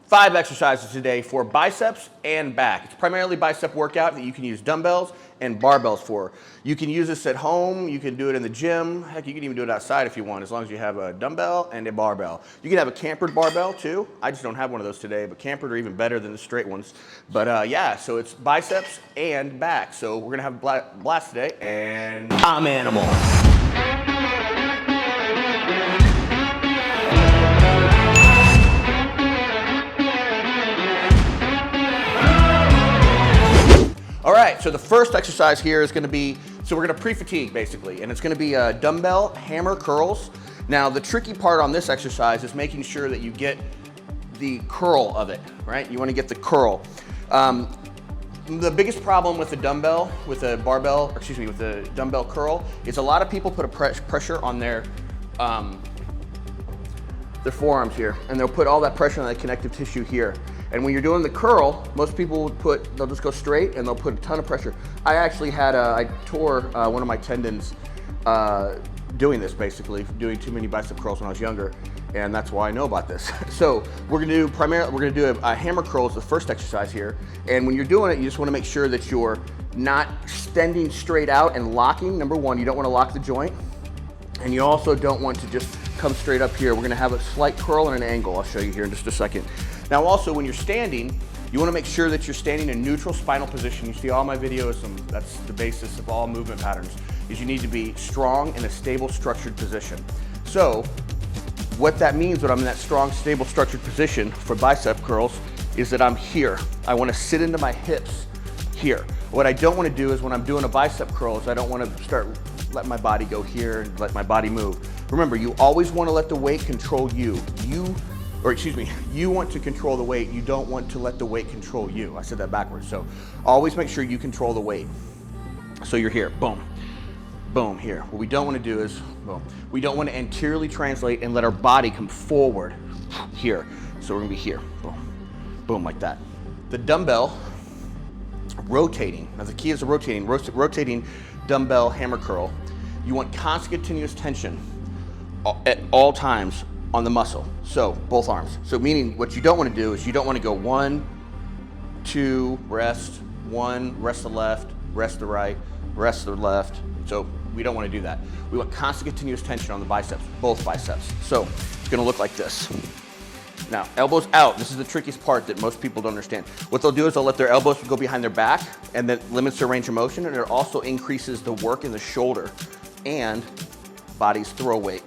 5 exercises today for biceps and back. It's primarily bicep workout that you can use dumbbells and barbells for. You can use this at home, you can do it in the gym, heck, you can even do it outside if you want, as long as you have a dumbbell and a barbell. You can have a cambered barbell too. I just don't have one of those today, but cambered are even better than the straight ones. But yeah, so it's biceps and back. So we're gonna have a blast today, and I'm Animal. All right, so the first exercise here is gonna be, so we're gonna pre-fatigue basically, and it's gonna be dumbbell hammer curls. Now the tricky part on this exercise is making sure that you get the curl of it, right? You wanna get the curl. The biggest problem with the dumbbell, with the barbell, or excuse me, with the dumbbell curl, is a lot of people put a pressure on their forearms here, and they'll put all that pressure on that connective tissue here. And when you're doing the curl, most people would they'll just go straight and they'll put a ton of pressure. I actually had I tore one of my tendons doing this, basically, doing too many bicep curls when I was younger, and that's why I know about this. So we're gonna do a hammer curl as the first exercise here. And when you're doing it, you just wanna make sure that you're not extending straight out and locking. Number one, you don't wanna lock the joint. And you also don't want to just come straight up here. We're gonna have a slight curl and an angle. I'll show you here in just a second. Now also, when you're standing, you wanna make sure that you're standing in neutral spinal position. You see all my videos, and that's the basis of all movement patterns, is you need to be strong in a stable, structured position. So, what that means when I'm in that strong, stable, structured position for bicep curls is that I'm here. I wanna sit into my hips here. What I don't wanna do is when I'm doing a bicep curl is I don't wanna start let my body go here and let my body move. Remember, you always want to let the weight control you. You want to control the weight. You don't want to let the weight control you. I said that backwards. So always make sure you control the weight. So you're here, boom, boom, here. What we don't want to do is, boom. We don't want to anteriorly translate and let our body come forward here. So we're gonna be here, boom, boom, like that. The dumbbell rotating. Now the key is the rotating dumbbell hammer curl. You want constant continuous tension at all times on the muscle. So both arms. So meaning what you don't want to do is you don't want to go 1, 2, rest, 1, rest the left, rest the right, rest the left. So we don't want to do that. We want constant continuous tension on the biceps, both biceps. So it's going to look like this. Now, elbows out. This is the trickiest part that most people don't understand. What they'll do is they'll let their elbows go behind their back, and that limits their range of motion, and it also increases the work in the shoulder and body's throw weight.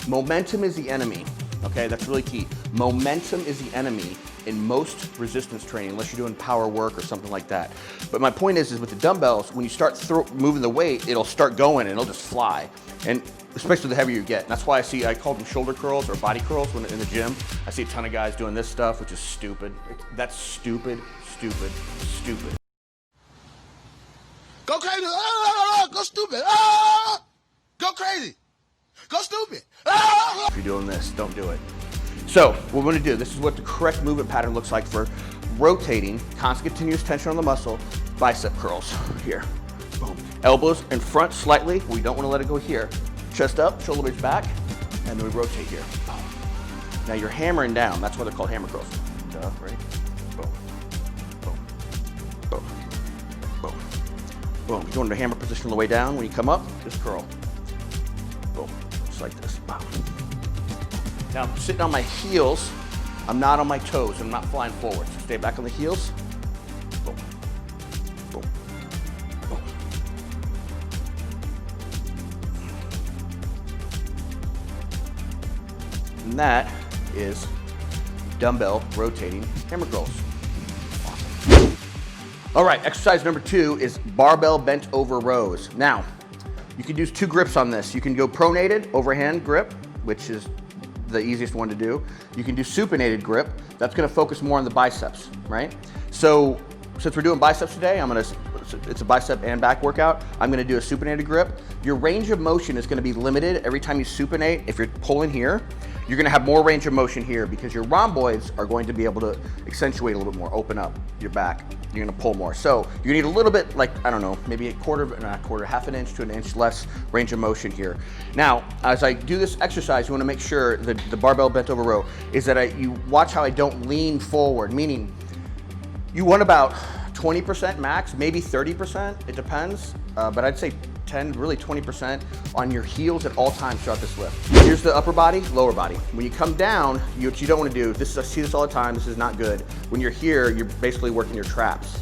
Momentum is the enemy, okay? That's really key. Momentum is the enemy in most resistance training, unless you're doing power work or something like that. But my point is with the dumbbells, when you start moving the weight, it'll start going and it'll just fly. And especially the heavier you get. And that's why I call them shoulder curls or body curls when in the gym. I see a ton of guys doing this stuff, which is stupid. That's stupid, stupid, stupid. Go crazy, ah, go stupid, ah, go crazy, go stupid, ah. If you're doing this, don't do it. So what we're gonna do, this is what the correct movement pattern looks like for rotating, constant continuous tension on the muscle, bicep curls, here, boom. Elbows in front slightly, we don't wanna let it go here. Chest up, shoulder blades back, and then we rotate here. Boom. Now you're hammering down, that's why they're called hammer curls. Ready? Boom, boom, boom, boom, boom. You're going to hammer position on the way down. When you come up, just curl. Boom, just like this, boom. Now I'm sitting on my heels, I'm not on my toes, I'm not flying forward. So stay back on the heels, boom, boom, boom. And that is dumbbell rotating hammer curls. Awesome. All right, exercise number 2 is barbell bent over rows. Now, you can use 2 grips on this. You can go pronated, overhand grip, which is the easiest one to do. You can do supinated grip. That's gonna focus more on the biceps, right? So, since we're doing biceps today, it's a bicep and back workout. I'm gonna do a supinated grip. Your range of motion is gonna be limited every time you supinate. If you're pulling here, You're gonna have more range of motion here because your rhomboids are going to be able to accentuate a little bit more, open up your back. You're gonna pull more. So you need a little bit, like, I don't know, maybe half an inch to an inch less range of motion here. Now, as I do this exercise, you wanna make sure that the barbell bent over row is that you watch how I don't lean forward, meaning you want about 20% max, maybe 30%, it depends, but I'd say 10, really 20% on your heels at all times throughout this lift. Here's the upper body, lower body. When you come down, what you don't want to do, I see this all the time, this is not good. When you're here, you're basically working your traps.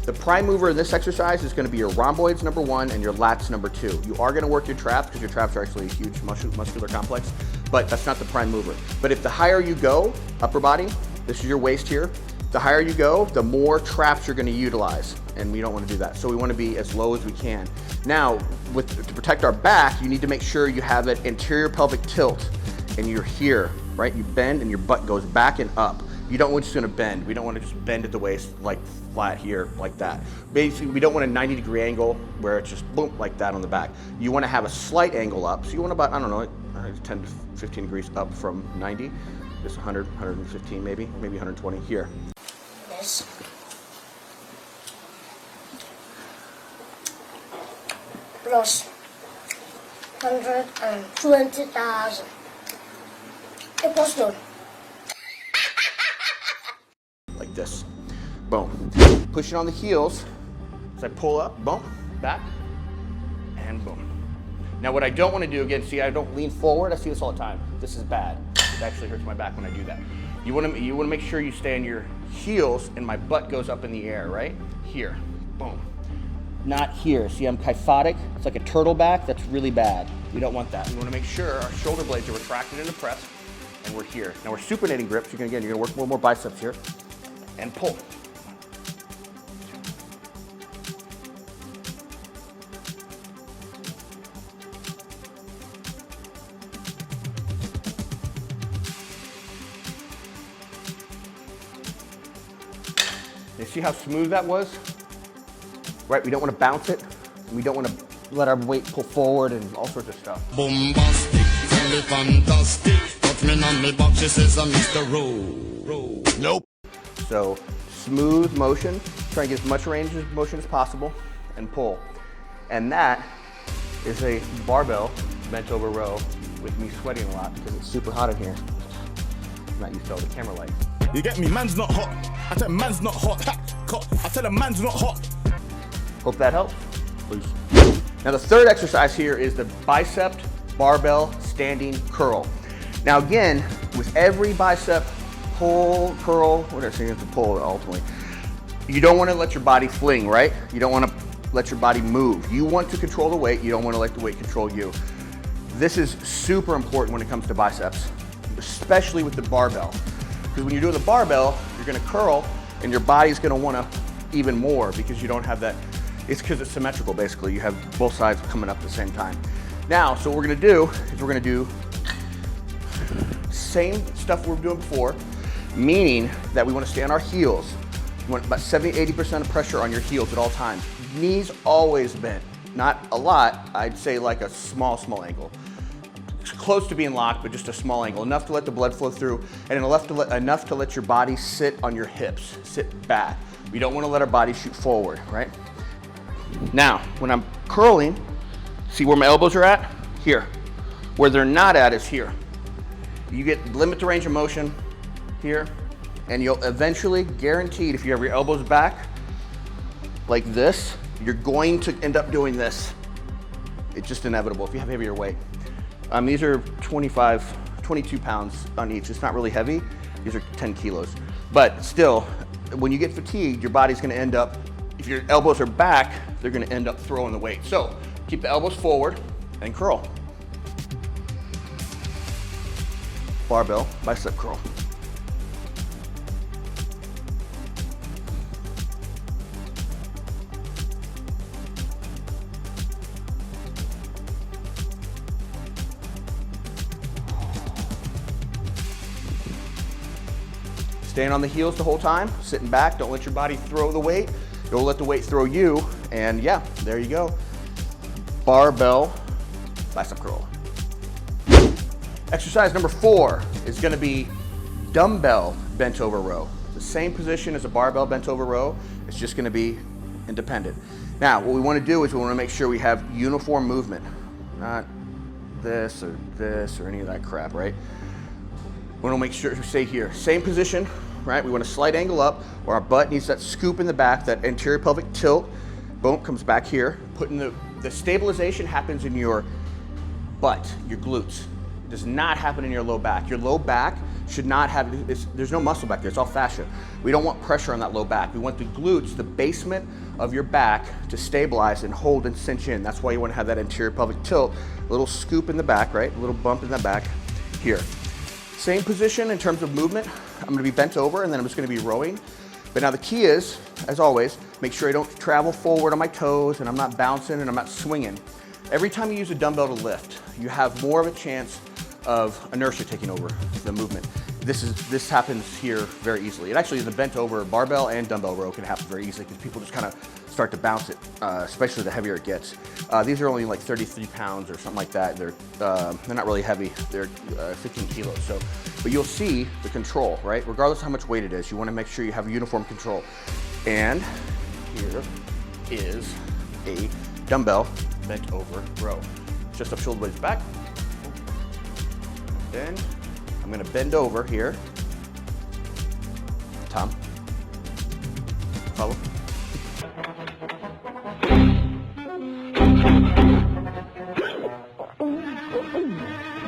The prime mover in this exercise is going to be your rhomboids number 1 and your lats number 2. You are going to work your traps because your traps are actually a huge muscular complex, but that's not the prime mover. But if the higher you go, upper body, this is your waist here, the higher you go, the more traps you're going to utilize, and we don't want to do that. So we want to be as low as we can. Now, to protect our back, you need to make sure you have that anterior pelvic tilt, and you're here, right? You bend and your butt goes back and up. You don't want just going to bend. We don't want to just bend at the waist like flat here, like that. Basically, we don't want a 90-degree angle where it's just boom, like that on the back. You want to have a slight angle up. So you want about, I don't know, 10 to 15 degrees up from 90. Just 100, 115 maybe 120 here. This. Plus 120,000 equals none. Like this. Boom. Pushing on the heels as I pull up, boom, back, and boom. Now what I don't want to do, again, see I don't lean forward, I see this all the time. This is bad. It actually hurts my back when I do that. You want to make sure you stay on your heels and my butt goes up in the air, right? Here, boom. Not here. See, I'm kyphotic. It's like a turtle back. That's really bad. We don't want that. We want to make sure our shoulder blades are retracted into press, and we're here. Now we're supinating grips. You're gonna work a little more biceps here, and pull. You see how smooth that was? Right, we don't want to bounce it. We don't want to let our weight pull forward and all sorts of stuff. Bombastic, really fantastic. Touch me on me box, she says I'm Mr. Row. Nope. So smooth motion, try and get as much range of motion as possible and pull. And that is a barbell bent over row with me sweating a lot because it's super hot in here. I'm not used to all the camera lights. You get me? Man's not hot. I tell him man's not hot. I tell him man's not hot. Hope that helps. Please. Now the third exercise here is the bicep barbell standing curl. Now again, with every bicep pull, curl, whatever, so you have to pull ultimately, you don't want to let your body fling, right? You don't want to let your body move. You want to control the weight. You don't want to let the weight control you. This is super important when it comes to biceps, especially with the barbell. Because when you're doing the barbell, you're going to curl and your body's going to want to even more because you don't have that. It's because it's symmetrical, basically. You have both sides coming up at the same time. Now, so what we're going to do is we're going to do same stuff we were doing before, meaning that we want to stay on our heels. You want about 70-80% of pressure on your heels at all times. Knees always bent. Not a lot, I'd say like a small angle. It's close to being locked, but just a small angle. Enough to let the blood flow through, and enough to let your body sit on your hips, sit back. We don't want to let our body shoot forward, right? Now, when I'm curling, see where my elbows are at? Here. Where they're not at is here. You limit the range of motion here, and you'll eventually, guaranteed, if you have your elbows back like this, you're going to end up doing this. It's just inevitable if you have heavier weight. These are 22 pounds on each. It's not really heavy. These are 10 kilos. But still, when you get fatigued, your body's gonna end up, if your elbows are back, they're gonna end up throwing the weight. So keep the elbows forward and curl. Barbell, bicep curl. Staying on the heels the whole time, sitting back, don't let your body throw the weight. You'll let the weight throw you, and yeah, there you go. Barbell, bicep curl. Exercise number 4 is gonna be dumbbell bent over row. The same position as a barbell bent over row, it's just gonna be independent. Now, what we wanna do is we wanna make sure we have uniform movement, not this or any of that crap, right? We wanna make sure we stay here. Same position, right? We want a slight angle up where our butt needs that scoop in the back, that anterior pelvic tilt. Boom, comes back here. Putting the stabilization happens in your butt, your glutes. It does not happen in your low back. Your low back should not have, there's no muscle back there, it's all fascia. We don't want pressure on that low back. We want the glutes, the basement of your back, to stabilize and hold and cinch in. That's why you want to have that anterior pelvic tilt, a little scoop in the back, right? A little bump in the back here. Same position in terms of movement. I'm gonna be bent over and then I'm just gonna be rowing. But now the key is, as always, make sure I don't travel forward on my toes and I'm not bouncing and I'm not swinging. Every time you use a dumbbell to lift, you have more of a chance of inertia taking over the movement. This happens here very easily. It actually, the bent over barbell and dumbbell row can happen very easily because people just kind of start to bounce it, especially the heavier it gets. These are only like 33 pounds or something like that. They're not really heavy. They're 15 kilos. So, but you'll see the control, right? Regardless of how much weight it is, you want to make sure you have uniform control. And here is a dumbbell bent over row. Just up, shoulder blades back. Then I'm gonna bend over here. Tom, follow.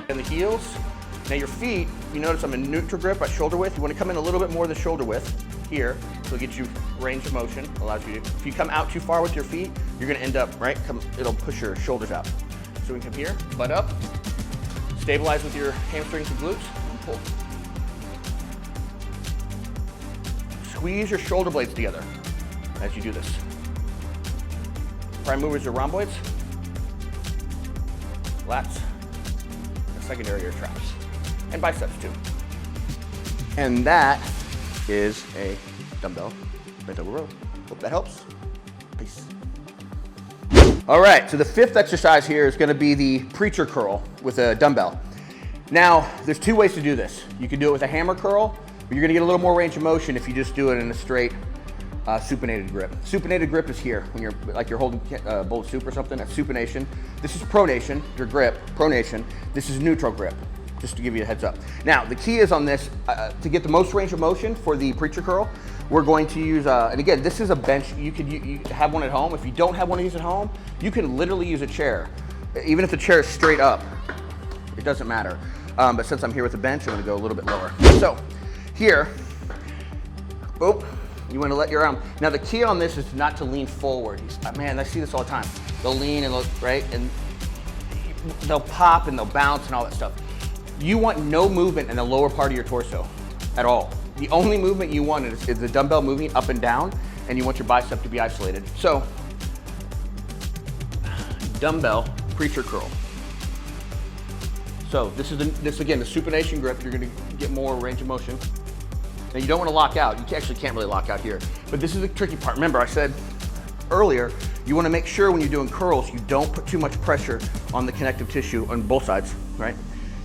And the heels. Now your feet, you notice I'm in neutral grip at shoulder width. You wanna come in a little bit more than shoulder width here. So it'll get you range of motion, allows you to, if you come out too far with your feet, you're gonna end up, right? It'll push your shoulders out. So we can come here, butt up, stabilize with your hamstrings and glutes, and pull. Squeeze your shoulder blades together as you do this. Prime movers are rhomboids, lats, and secondary are traps, and biceps too. And that is a dumbbell bent over row. Hope that helps. Peace. All right, so the 5th exercise here is gonna be the preacher curl with a dumbbell. Now, there's 2 ways to do this. You can do it with a hammer curl, but you're gonna get a little more range of motion if you just do it in a straight supinated grip. Supinated grip is here, when you're holding a bowl of soup or something, that's supination. This is pronation, your grip, pronation. This is neutral grip, just to give you a heads up. Now, the key is on this, to get the most range of motion for the preacher curl, we're going to use, and again, this is a bench. You could have one at home. If you don't have one of these at home, you can literally use a chair. Even if the chair is straight up, it doesn't matter. But since I'm here with the bench, I'm gonna go a little bit lower. So here, boom, you wanna let your arm. Now the key on this is not to lean forward. Man, I see this all the time. They'll lean and look, right? And they'll pop and they'll bounce and all that stuff. You want no movement in the lower part of your torso at all. The only movement you want is the dumbbell moving up and down, and you want your bicep to be isolated. So, dumbbell preacher curl. So this is again the supination grip. You're going to get more range of motion. Now you don't want to lock out. You actually can't really lock out here. But this is the tricky part. Remember, I said earlier, you want to make sure when you're doing curls, you don't put too much pressure on the connective tissue on both sides, right?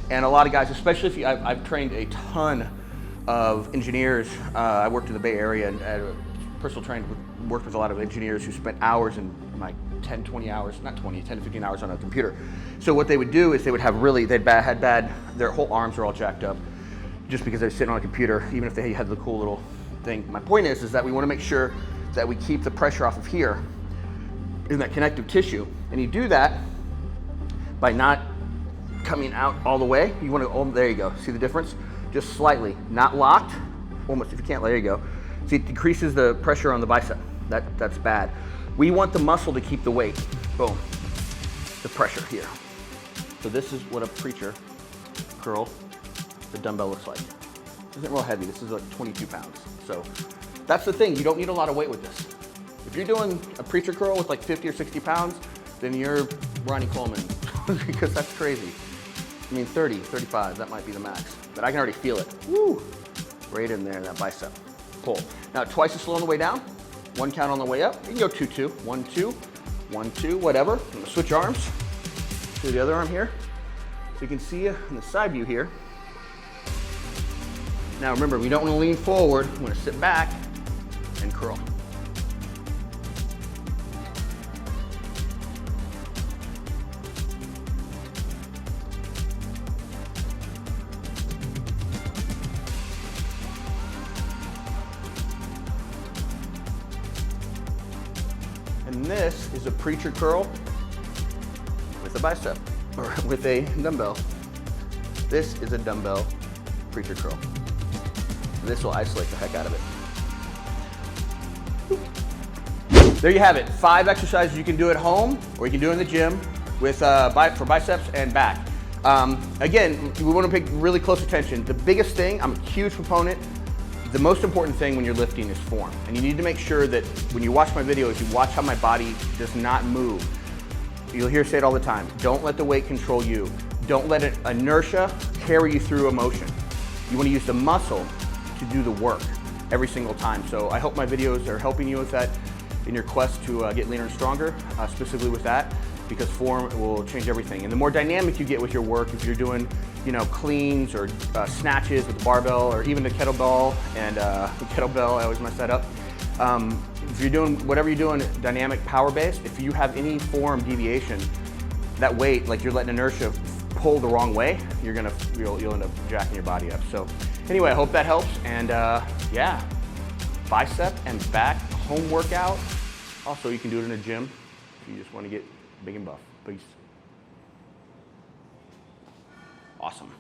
And a lot of guys, especially if I've trained a ton of engineers. I worked in the Bay Area and personal trained, worked with a lot of engineers who spent hours and like 10, 20 hours, not 20, 10 to 15 hours on a computer. So what they would do is they would have their whole arms are all jacked up just because they're sitting on a computer, even if they had the cool little thing. My point is that we want to make sure that we keep the pressure off of here in that connective tissue. And you do that by not coming out all the way. You want to, oh, there you go. See the difference? Just slightly, not locked, almost, if you can't, there you go. See, it decreases the pressure on the bicep. That's bad. We want the muscle to keep the weight. Boom, the pressure here. So this is what a preacher curl, the dumbbell looks like. It isn't real heavy, this is like 22 pounds. So that's the thing, you don't need a lot of weight with this. If you're doing a preacher curl with like 50 or 60 pounds, then you're Ronnie Coleman, because that's crazy. I mean, 30, 35, that might be the max. But I can already feel it. Woo! Right in there, that bicep. Pull. Now, twice as slow on the way down. 1 count on the way up. You can go 2-2. 1-2, 1-2, whatever. I'm gonna switch arms. Do the other arm here. So you can see in the side view here. Now remember, we don't want to lean forward. We want to sit back and curl. And this is a preacher curl with a bicep, or with a dumbbell. This is a dumbbell preacher curl. This will isolate the heck out of it. There you have it. 5 exercises you can do at home, or you can do in the gym with for biceps and back. Again, we want to pay really close attention. The biggest thing, I'm a huge proponent, the most important thing when you're lifting is form. And you need to make sure that when you watch my videos, you watch how my body does not move. You'll hear say it all the time. Don't let the weight control you. Don't let inertia carry you through a motion. You want to use the muscle to do the work every single time. So I hope my videos are helping you with that in your quest to get leaner and stronger, specifically with that, because form will change everything. And the more dynamic you get with your work, if you're doing, cleans or snatches with the barbell, or even the kettlebell, and the kettlebell, I always mess that up. If you're doing whatever you're doing, dynamic power-based, if you have any form deviation, that weight, like you're letting inertia pull the wrong way, you'll end up jacking your body up. So anyway, I hope that helps. And yeah, bicep and back home workout. Also, you can do it in a gym if you just want to get big and buff. Peace. Awesome.